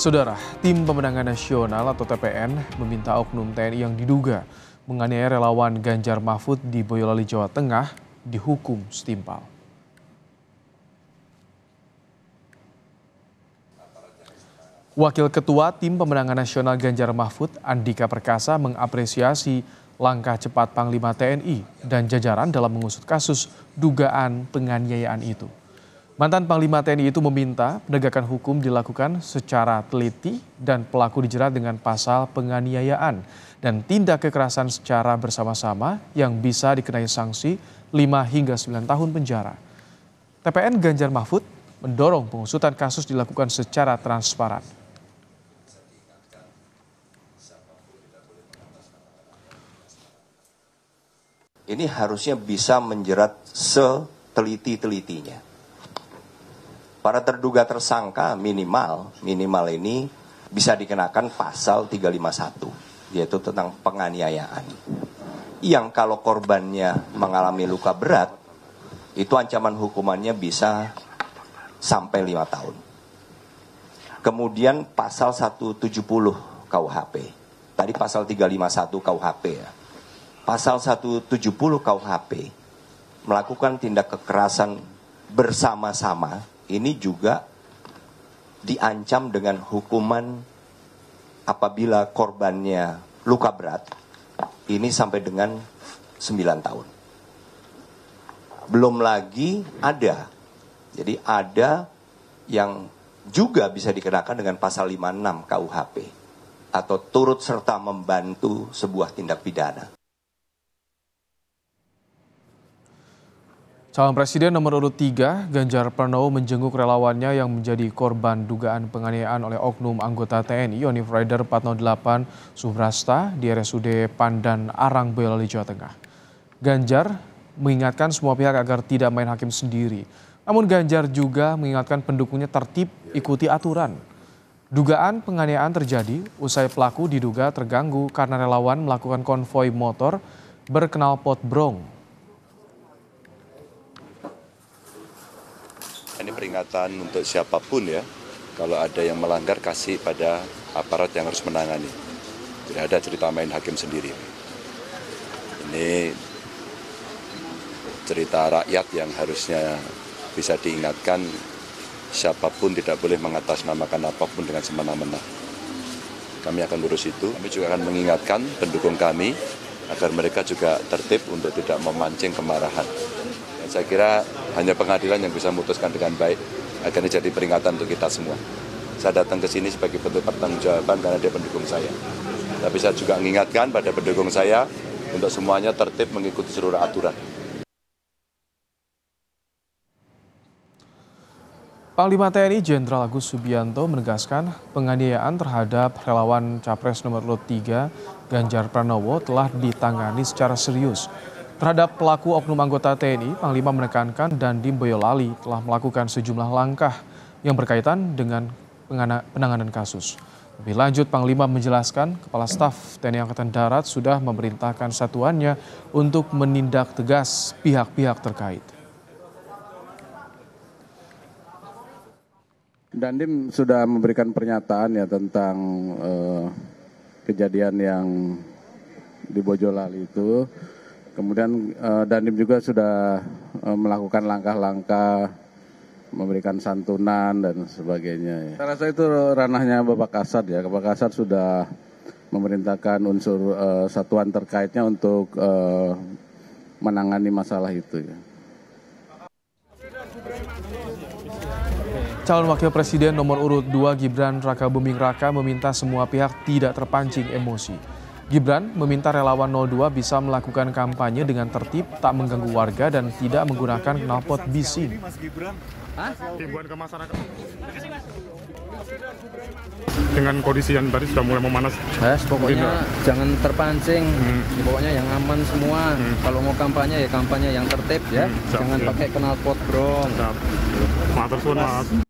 Saudara, Tim Pemenangan Nasional atau TPN meminta oknum TNI yang diduga menganiaya relawan Ganjar Mahfud di Boyolali, Jawa Tengah dihukum setimpal. Wakil Ketua Tim Pemenangan Nasional Ganjar Mahfud, Andika Perkasa, mengapresiasi langkah cepat Panglima TNI dan jajaran dalam mengusut kasus dugaan penganiayaan itu. Mantan Panglima TNI itu meminta penegakan hukum dilakukan secara teliti dan pelaku dijerat dengan pasal penganiayaan dan tindak kekerasan secara bersama-sama yang bisa dikenai sanksi 5 hingga 9 tahun penjara. TPN Ganjar Mahfud mendorong pengusutan kasus dilakukan secara transparan. Ini harusnya bisa menjerat seteliti-telitinya. Para terduga tersangka minimal ini bisa dikenakan pasal 351, yaitu tentang penganiayaan. Yang kalau korbannya mengalami luka berat, itu ancaman hukumannya bisa sampai 5 tahun. Kemudian pasal 170 KUHP, tadi pasal 351 KUHP ya. Pasal 170 KUHP melakukan tindak kekerasan bersama-sama, ini juga diancam dengan hukuman apabila korbannya luka berat, ini sampai dengan 9 tahun. Belum lagi jadi ada yang juga bisa dikenakan dengan pasal 56 KUHP, atau turut serta membantu sebuah tindak pidana. Calon Presiden nomor urut 3, Ganjar Pranowo menjenguk relawannya yang menjadi korban dugaan penganiayaan oleh oknum anggota TNI Yonif Rider 408 Subrasta di RSUD Pandan Arang, Boyolali, Jawa Tengah. Ganjar mengingatkan semua pihak agar tidak main hakim sendiri. Namun Ganjar juga mengingatkan pendukungnya tertib ikuti aturan. Dugaan penganiayaan terjadi usai pelaku diduga terganggu karena relawan melakukan konvoi motor berknalpot brong. Ini peringatan untuk siapapun ya, kalau ada yang melanggar kasih pada aparat yang harus menangani. Tidak ada cerita main hakim sendiri. Ini cerita rakyat yang harusnya bisa diingatkan, siapapun tidak boleh mengatasnamakan apapun dengan semena-mena. Kami akan lurus itu, kami juga akan mengingatkan pendukung kami agar mereka juga tertib untuk tidak memancing kemarahan. Saya kira hanya pengadilan yang bisa memutuskan dengan baik agar ini jadi peringatan untuk kita semua. Saya datang ke sini sebagai bentuk pertanggungjawaban karena dia pendukung saya. Tapi saya juga mengingatkan pada pendukung saya untuk semuanya tertib mengikuti seluruh aturan. Panglima TNI Jenderal Agus Subianto menegaskan penganiayaan terhadap relawan Capres nomor urut 3 Ganjar Pranowo telah ditangani secara serius. Terhadap pelaku oknum anggota TNI, Panglima menekankan Dandim Boyolali telah melakukan sejumlah langkah yang berkaitan dengan penanganan kasus. Lebih lanjut, Panglima menjelaskan Kepala Staf TNI Angkatan Darat sudah memerintahkan satuannya untuk menindak tegas pihak-pihak terkait. Dandim sudah memberikan pernyataan ya tentang kejadian yang di Boyolali itu. Kemudian Dandim juga sudah melakukan langkah-langkah memberikan santunan dan sebagainya. Saya rasa itu ranahnya Bapak Kasat ya. Bapak Kasat sudah memerintahkan unsur satuan terkaitnya untuk menangani masalah itu ya. Calon Wakil Presiden nomor urut 2 Gibran Rakabuming Raka meminta semua pihak tidak terpancing emosi. Gibran meminta relawan 02 bisa melakukan kampanye dengan tertib, tak mengganggu warga dan tidak menggunakan knalpot bising. Himbauan ke masyarakat. Dengan kondisi yang tadi sudah mulai memanas. Pokoknya jangan terpancing. Pokoknya yang aman semua. Kalau mau kampanye ya kampanye yang tertib ya. Jangan pakai knalpot bro. Matur suwun, Mas.